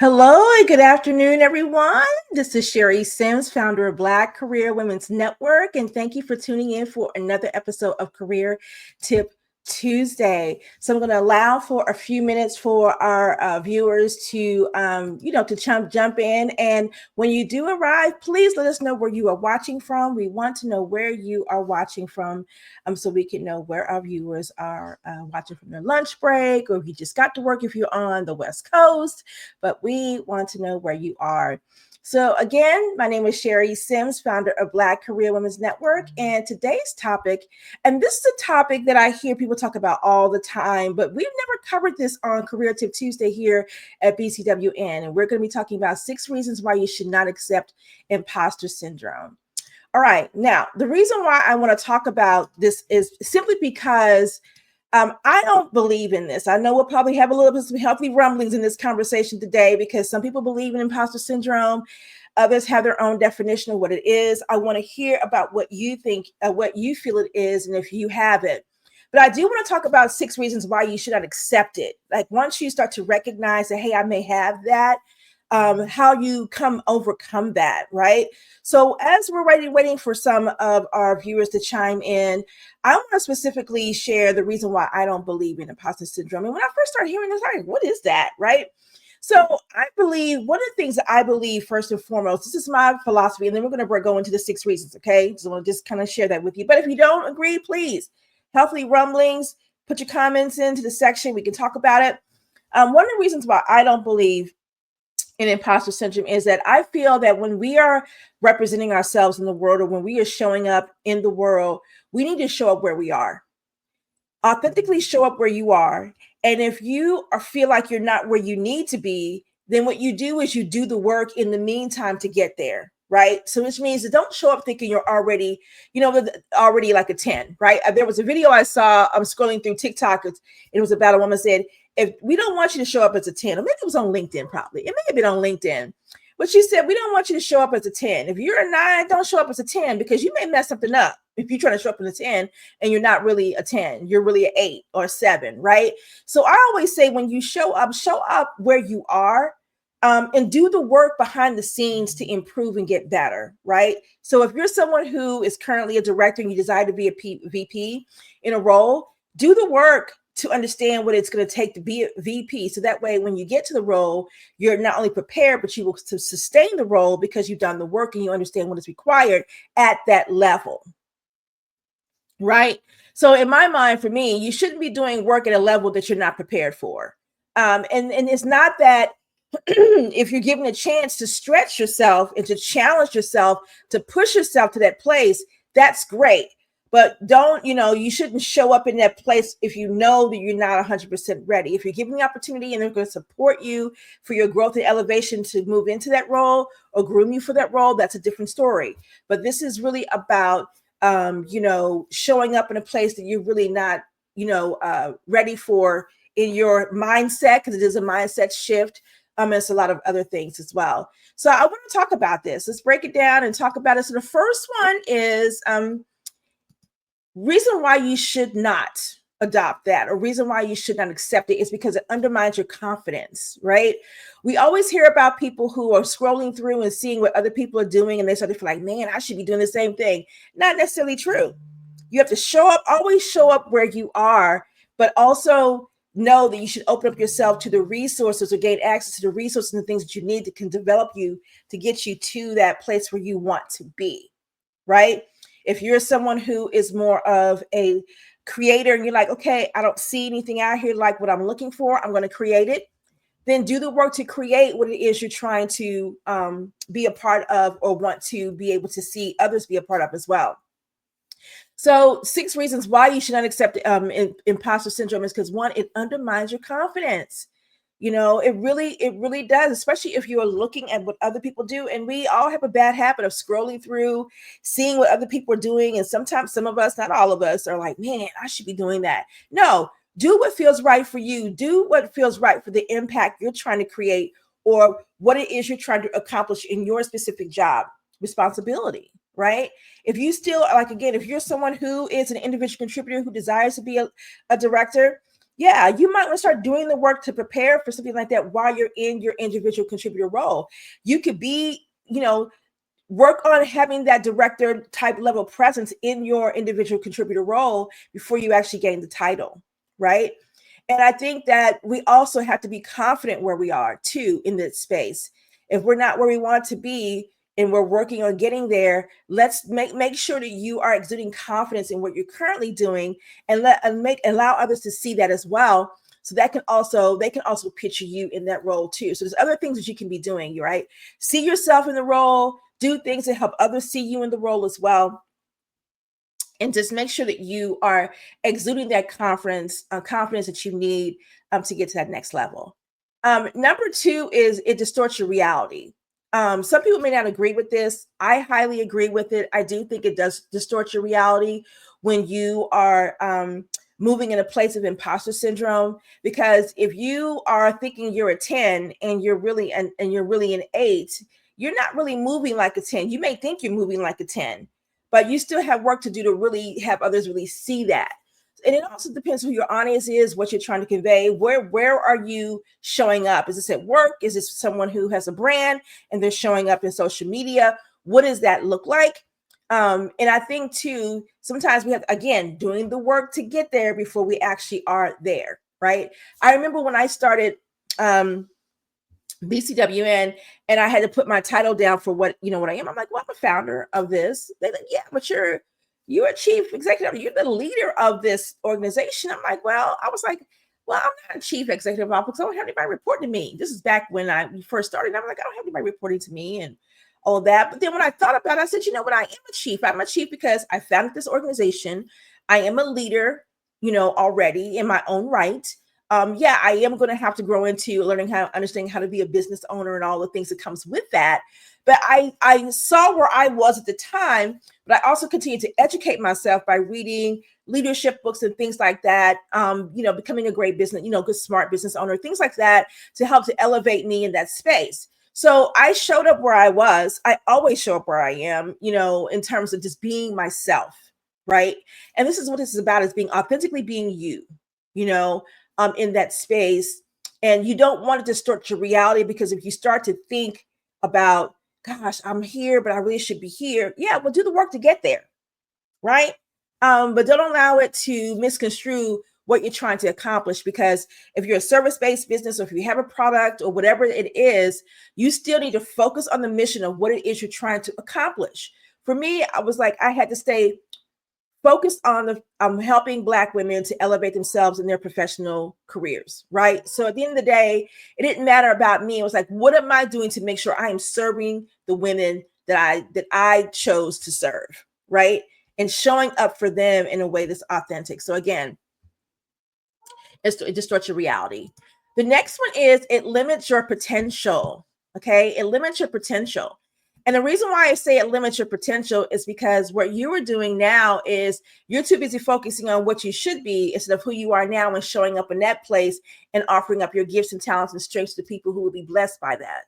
Hello and good afternoon, everyone. This is Sherry Sims, founder of Black Career Women's Network, and thank you for tuning in for another episode of Career Tip Tuesday. So I'm going to allow for a few minutes for our viewers to, to jump in. And when you do arrive, please let us know where you are watching from. We want to know where you are watching from, so we can know where our viewers are watching from their lunch break, or if you just got to work if you're on the West Coast. But we want to know where you are. So again, my name is Sherry Sims, founder of Black Career Women's Network. And today's topic, and this is a topic that I hear people talk about all the time, but we've never covered this on Career Tip Tuesday here at BCWN. And we're going to be talking about 6 reasons why you should not accept imposter syndrome. All right. Now, the reason why I want to talk about this is simply because I don't believe in this. I know we'll probably have a little bit of healthy rumblings in this conversation today because some people believe in imposter syndrome. Others have their own definition of what it is. I want to hear about what you think, what you feel it is, and if you have it. But I do want to talk about 6 reasons why you should not accept it. Like once you start to recognize that, hey, I may have that, how you overcome that, right? So as we're waiting for some of our viewers to chime in, I want to specifically share the reason why I don't believe in imposter syndrome. And when I first started hearing this, like, what is that, right? So I believe one of the things that I believe first and foremost, this is my philosophy, and then we're going to go into the 6 reasons, okay? So I'll just kind of share that with you. But if you don't agree, please, healthy rumblings, put your comments into the section. We can talk about it. One of the reasons why I don't believe in imposter syndrome is that I feel that when we are representing ourselves in the world, or when we are showing up in the world, we need to show up where we are. Authentically show up where you are. And if you feel like you're not where you need to be, then what you do is you do the work in the meantime to get there, right? So which means that don't show up thinking you're already, already like a 10, right? There was a video I saw, I'm scrolling through TikTok. It was about a woman said, if we don't want you to show up as a 10, or maybe it was on LinkedIn, probably. It may have been on LinkedIn. But she said, we don't want you to show up as a 10. If you're a 9, don't show up as a 10 because you may mess something up. If you're trying to show up as a 10 and you're not really a 10, you're really an 8 or 7, right? So I always say when you show up where you are, and do the work behind the scenes to improve and get better, right? So if you're someone who is currently a director and you desire to be a VP in a role, do the work to understand what it's going to take to be a VP. So that way, when you get to the role, you're not only prepared, but you will sustain the role because you've done the work and you understand what is required at that level. Right? So in my mind, for me, you shouldn't be doing work at a level that you're not prepared for. And it's not that if you're given a chance to stretch yourself and to challenge yourself, to push yourself to that place, that's great. But you shouldn't show up in that place if you know that you're not 100% ready. If you're given the opportunity and they're going to support you for your growth and elevation to move into that role or groom you for that role, that's a different story. But this is really about, showing up in a place that you're really not, ready for in your mindset, because it is a mindset shift. It's a lot of other things as well. So I want to talk about this. Let's break it down and talk about it. So the first one is, reason why you should not adopt that, or reason why you should not accept it, is because it undermines your confidence, right? We always hear about people who are scrolling through and seeing what other people are doing, and they start to feel like, man, I should be doing the same thing. Not necessarily true. You have to show up, always show up where you are, but also know that you should open up yourself to the resources or gain access to the resources and the things that you need that can develop you to get you to that place where you want to be, right? If you're someone who is more of a creator and you're like, okay, I don't see anything out here like what I'm looking for, I'm going to create it, then do the work to create what it is you're trying to be a part of, or want to be able to see others be a part of as well. So 6 reasons why you should not accept imposter syndrome is because, 1, it undermines your confidence. It really does, especially if you're looking at what other people do. And we all have a bad habit of scrolling through, seeing what other people are doing. And sometimes some of us, not all of us, are like, man, I should be doing that. No, do what feels right for you. Do what feels right for the impact you're trying to create, or what it is you're trying to accomplish in your specific job responsibility, right? If you still, like, again, if you're someone who is an individual contributor who desires to be a director, yeah, you might want to start doing the work to prepare for something like that while you're in your individual contributor role. You could be, work on having that director type level presence in your individual contributor role before you actually gain the title, right? And I think that we also have to be confident where we are too in this space. If we're not where we want to be and we're working on getting there, let's make sure that you are exuding confidence in what you're currently doing, and allow others to see that as well. So that they can also picture you in that role too. So there's other things that you can be doing, right? See yourself in the role, do things to help others see you in the role as well, and just make sure that you are exuding that confidence that you need to get to that next level. Number two is it distorts your reality. Some people may not agree with this. I highly agree with it. I do think it does distort your reality when you are moving in a place of imposter syndrome, because if you are thinking you're a 10 and you're really and you're really an 8, you're not really moving like a 10. You may think you're moving like a 10, but you still have work to do to really have others really see that. And it also depends who your audience is, what you're trying to convey. Where are you showing up? Is this at work? Is this someone who has a brand and they're showing up in social media? What does that look like? And I think too, sometimes we have, again, doing the work to get there before we actually are there, right? I remember when I started BCWN and I had to put my title down for what I am. I'm like, well, I'm a founder of this. They're like, yeah, but you're a chief executive. You're the leader of this organization. I'm like, well, I was like, well, I'm not a chief executive officer. I don't have anybody reporting to me. This is back when I first started. I'm like, I don't have anybody reporting to me and all that. But then when I thought about it, I said, you know what? I am a chief. I'm a chief because I founded this organization. I am a leader, already in my own right. Yeah, I am going to have to grow into learning understanding how to be a business owner and all the things that comes with that. But I saw where I was at the time, but I also continued to educate myself by reading leadership books and things like that. Becoming a great business, good, smart business owner, things like that to help to elevate me in that space. So I showed up where I was. I always show up where I am, in terms of just being myself, right? And this is what this is about, is being authentically being you, in that space. And you don't want to distort your reality, because if you start to think about, gosh, I'm here, but I really should be here. Yeah, well, do the work to get there, right? But don't allow it to misconstrue what you're trying to accomplish, because if you're a service-based business, or if you have a product or whatever it is, you still need to focus on the mission of what it is you're trying to accomplish. For me, I was like, I had to stay focused on helping Black women to elevate themselves in their professional careers, right? So at the end of the day, it didn't matter about me. It was like, what am I doing to make sure I am serving the women that I chose to serve, right? And showing up for them in a way that's authentic. So again, it distorts your reality. The next one is it limits your potential. Okay, it limits your potential. And the reason why I say it limits your potential is because what you are doing now is you're too busy focusing on what you should be instead of who you are now, and showing up in that place and offering up your gifts and talents and strengths to people who will be blessed by that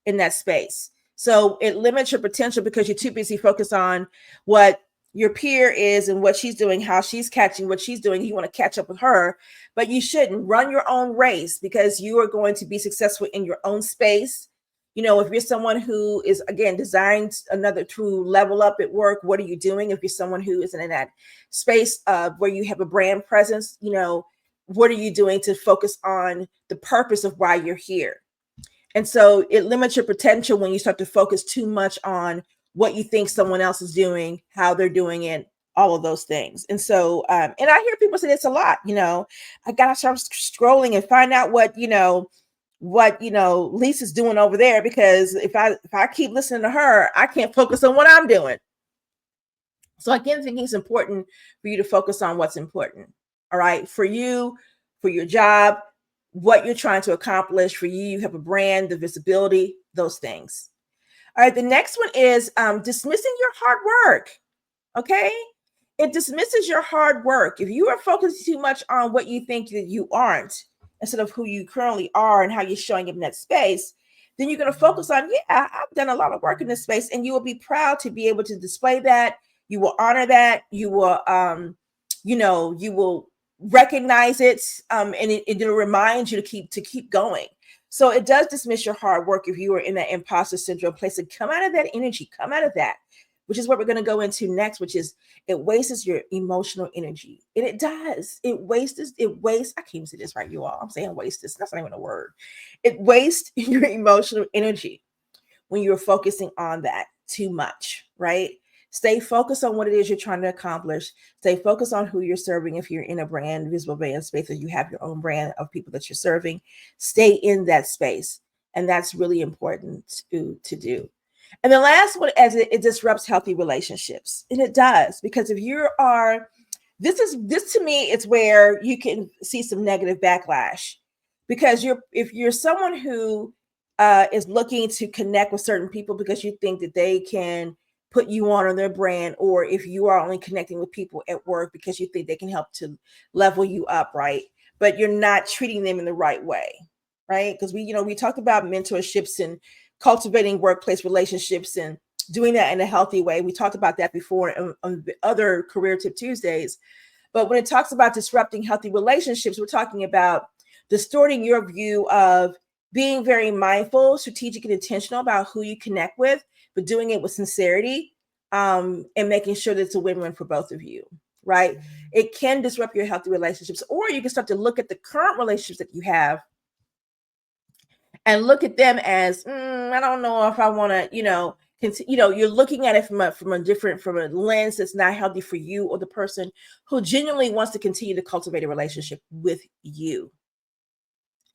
in that space. So it limits your potential because you're too busy focused on what your peer is and what she's doing, how she's catching what she's doing. You want to catch up with her, but you shouldn't. Run your own race, because you are going to be successful in your own space. If you're someone who is, again, designed to level up at work, what are you doing? If you're someone who isn't in that space where you have a brand presence, what are you doing to focus on the purpose of why you're here? And so it limits your potential when you start to focus too much on what you think someone else is doing, how they're doing it, all of those things. And so, and I hear people say this a lot, I got to start scrolling and find out what Lisa's doing over there, because if I keep listening to her, I can't focus on what I'm doing. So again, I think it's important for you to focus on what's important. All right. For you, for your job, what you're trying to accomplish. For you have a brand, the visibility, those things. All right. The next one is dismissing your hard work. Okay. It dismisses your hard work. If you are focused too much on what you think that you aren't, instead of who you currently are and how you're showing up in that space, then you're going to focus on, yeah, I've done a lot of work in this space. And you will be proud to be able to display that. You will honor that. You will, you will recognize it, and it'll remind you to keep going. So it does dismiss your hard work if you are in that imposter syndrome place, and come out of that energy, come out of that, which is what we're going to go into next, which is it wastes your emotional energy. And it does. I can't even say this right, you all. I'm saying waste this. That's not even a word. It wastes your emotional energy when you're focusing on that too much, right? Stay focused on what it is you're trying to accomplish. Stay focused on who you're serving. If you're in a brand, visible brand space, or you have your own brand of people that you're serving, stay in that space. And that's really important to do. And the last one, as it disrupts healthy relationships. And it does, because if you are, this to me, it's where you can see some negative backlash, because if you're someone who is looking to connect with certain people because you think that they can put you on their brand, or if you are only connecting with people at work because you think they can help to level you up, right? But you're not treating them in the right way, right? Because we talked about mentorships and cultivating workplace relationships and doing that in a healthy way. We talked about that before on the other Career Tip Tuesdays. But when it talks about disrupting healthy relationships, we're talking about distorting your view of being very mindful, strategic, and intentional about who you connect with, but doing it with sincerity, and making sure that it's a win-win for both of you, right? It can disrupt your healthy relationships, or you can start to look at the current relationships that you have and look at them as, I don't know if I want to, you're looking at it from a lens that's not healthy for you or the person who genuinely wants to continue to cultivate a relationship with you.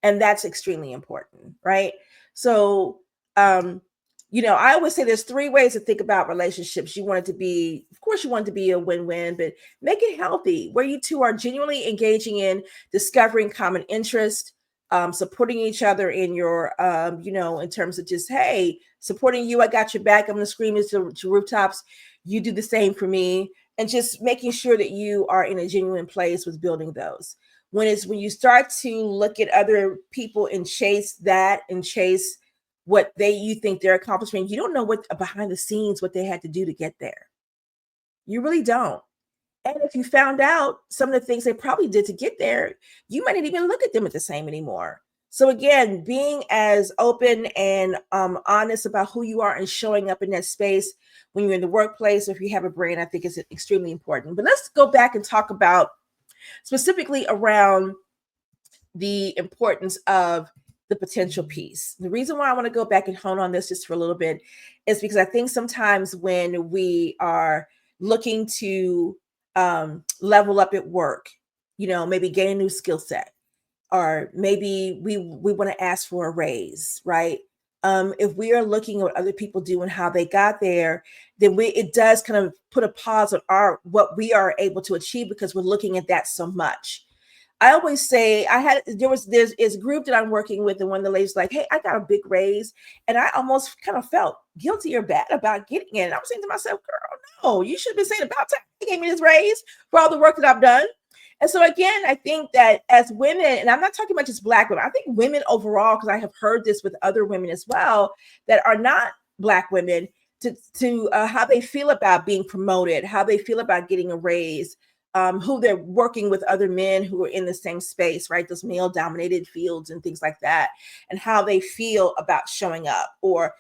And that's extremely important, right? So, I always say there's 3 ways to think about relationships. You want it to be, of course, you want it to be a win-win, but make it healthy, where you two are genuinely engaging in discovering common interest, supporting each other in your, in terms of just, hey, supporting you. I got your back. I'm going to scream this to rooftops. You do the same for me. And just making sure that you are in a genuine place with building those. When you start to look at other people and chase that and chase what you think they're accomplishing, you don't know what behind the scenes, what they had to do to get there. You really don't. And if you found out some of the things they probably did to get there, you might not even look at them as the same anymore. So again, being as open and honest about who you are and showing up in that space when you're in the workplace, or if you have a brand, I think is extremely important. But let's go back and talk about specifically around the importance of the potential piece. The reason why I want to go back and hone on this just for a little bit is because I think sometimes when we are looking to level up at work, maybe gain a new skill set, or maybe we want to ask for a raise, right? If we are looking at what other people do and how they got there, then it does kind of put a pause on what we are able to achieve, because we're looking at that so much. I always say there's a group that I'm working with, and one of the ladies like, hey, I got a big raise, and I almost kind of felt guilty or bad about getting it. And I'm saying to myself, girl, no, you should have been saying about time you gave me this raise for all the work that I've done. And so again, I think that as women, and I'm not talking about just Black women, I think women overall, because I have heard this with other women as well that are not Black women, to how they feel about being promoted, how they feel about getting a raise, who they're working with other men who are in the same space, right? Those male dominated fields and things like that, and how they feel about showing up, or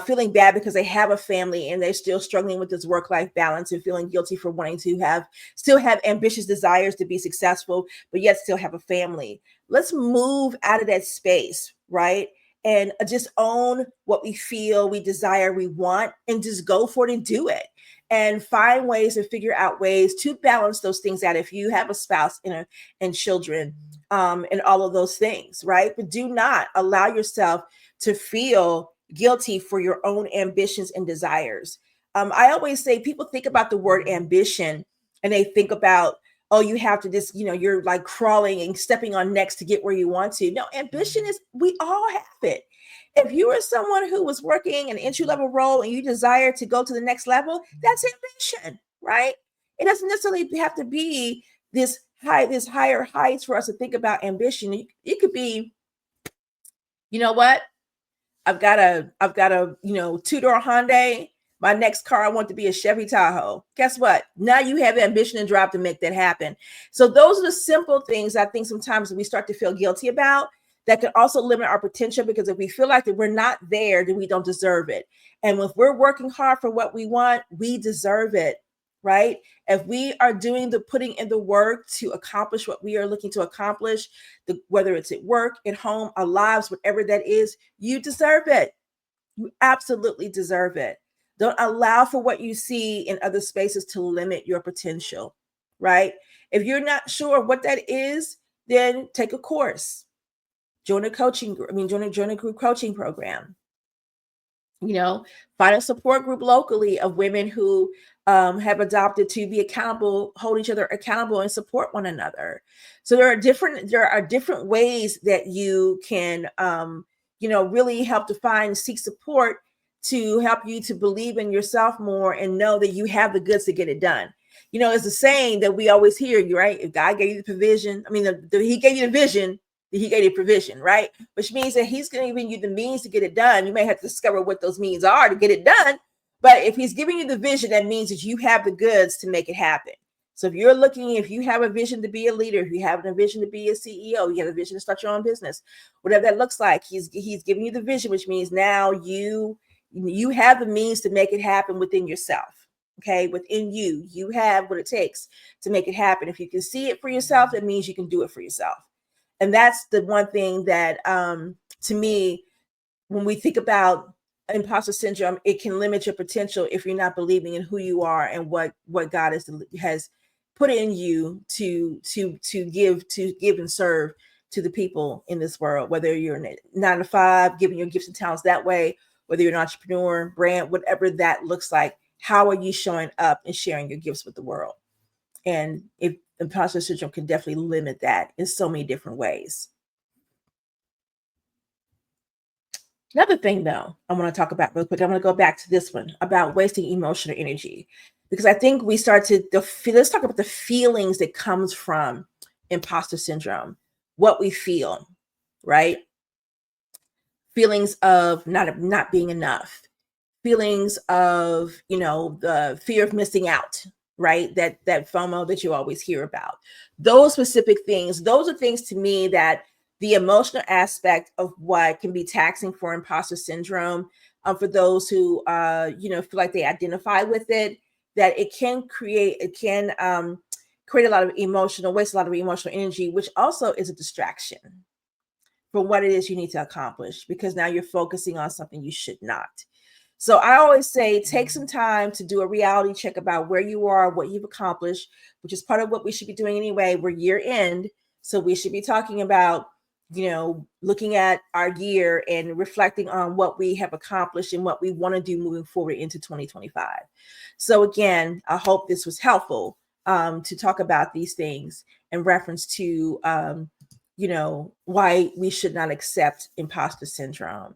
feeling bad because they have a family and they're still struggling with this work-life balance, and feeling guilty for wanting to still have ambitious desires to be successful, but yet still have a family. Let's move out of that space, right? And just own what we feel, we desire, we want, and just go for it and do it. And find ways and figure out ways to balance those things out. If you have a spouse and children, and all of those things, right? But do not allow yourself to feel guilty for your own ambitions and desires. I always say, people think about the word ambition and they think about, oh, you have to just, you're like crawling and stepping on necks to get where you want to. No, ambition is, we all have it. If you are someone who was working an entry-level role and you desire to go to the next level, that's ambition, right? It doesn't necessarily have to be this higher heights for us to think about ambition. It could be, you know what? I've got a two-door Hyundai. My next car, I want to be a Chevy Tahoe. Guess what? Now you have ambition and drive to make that happen. So those are the simple things I think sometimes we start to feel guilty about that can also limit our potential, because if we feel like that we're not there, then we don't deserve it. And if we're working hard for what we want, we deserve it, right? If we are doing the putting in the work to accomplish what we are looking to accomplish, whether it's at work, at home, our lives, whatever that is, you deserve it. You absolutely deserve it. Don't allow for what you see in other spaces to limit your potential, right? If you're not sure what that is, then take a course, join a coaching group. Join a group coaching program. Find a support group locally of women who have adopted to be accountable, hold each other accountable, and support one another. So there are different ways that you can really help to seek support to help you to believe in yourself more and know that you have the goods to get it done. It's a saying that we always hear, right? If God gave you the provision, He gave you the vision, he gave you provision, right? Which means that he's giving you the means to get it done. You may have to discover what those means are to get it done. But if he's giving you the vision, that means that you have the goods to make it happen. So if you have a vision to be a leader, if you have a vision to be a CEO, you have a vision to start your own business, whatever that looks like, he's giving you the vision, which means now you have the means to make it happen within yourself. Okay, within you have what it takes to make it happen. If you can see it for yourself, that means you can do it for yourself. And that's the one thing that, to me, when we think about imposter syndrome, it can limit your potential if you're not believing in who you are and what God has put in you to give and serve to the people in this world. Whether you're in a 9-to-5, giving your gifts and talents that way, whether you're an entrepreneur, brand, whatever that looks like, how are you showing up and sharing your gifts with the world? And if imposter syndrome can definitely limit that in so many different ways. Another thing, though, I want to talk about real quick. I'm going to go back to this one about wasting emotional energy, because I think let's talk about the feelings that comes from imposter syndrome, what we feel, right? Feelings of not being enough, feelings of, the fear of missing out, right? That FOMO that you always hear about. Those specific things, those are things to me that the emotional aspect of what can be taxing for imposter syndrome, for those who feel like they identify with it, that it can create a lot of waste a lot of emotional energy, which also is a distraction for what it is you need to accomplish, because now you're focusing on something you should not. So I always say, take some time to do a reality check about where you are, what you've accomplished, which is part of what we should be doing anyway. We're year end. So we should be talking about, looking at our year and reflecting on what we have accomplished and what we want to do moving forward into 2025. So again, I hope this was helpful to talk about these things in reference to, why we should not accept imposter syndrome.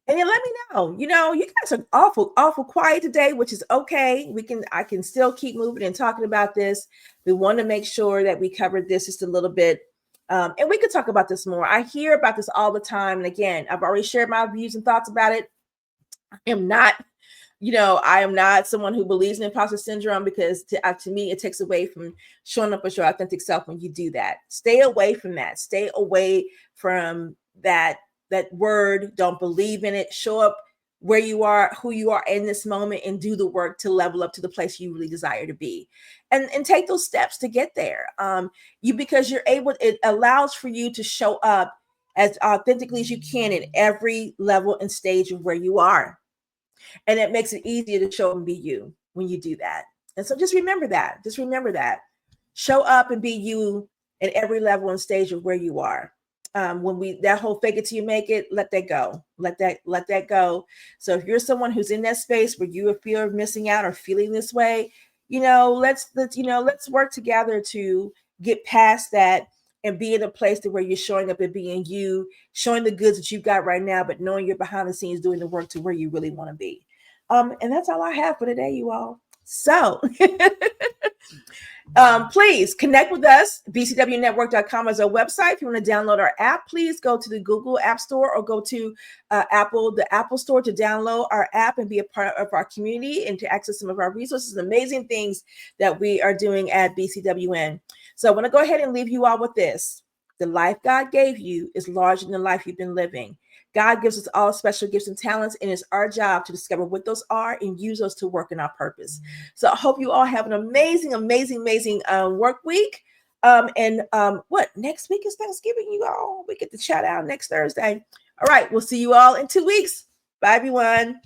And then let me know, you guys are awful quiet today, which is okay. I can still keep moving and talking about this. We want to make sure that we covered this just a little bit. And we could talk about this more. I hear about this all the time. And again, I've already shared my views and thoughts about it. I am not someone who believes in imposter syndrome, because to me, it takes away from showing up as your authentic self when you do that. Stay away from that. Stay away from that word. Don't believe in it. Show up where you are, who you are in this moment, and do the work to level up to the place you really desire to be, and take those steps to get there. Because it allows for you to show up as authentically as you can at every level and stage of where you are. And it makes it easier to show up and be you when you do that. And so just remember that. Show up and be you at every level and stage of where you are. That whole fake it till you make it, let that go. Let that go. So if you're someone who's in that space where you feel of missing out or feeling this way, let's work together to get past that and be in a place to where you're showing up and being you, showing the goods that you've got right now, but knowing you're behind the scenes doing the work to where you really want to be. And that's all I have for today, you all. So please connect with us. BCWNetwork.com is our website. If you want to download our app, please go to the Google App Store or go to the Apple Store to download our app and be a part of our community and to access some of our resources, amazing things that we are doing at BCWN. So I want to go ahead and leave you all with this. The life God gave you is larger than the life you've been living. God gives us all special gifts and talents, and it's our job to discover what those are and use those to work in our purpose. So I hope you all have an amazing work week. What next week is Thanksgiving, you all? We get to chat out next Thursday. All right, we'll see you all in 2 weeks. Bye, everyone.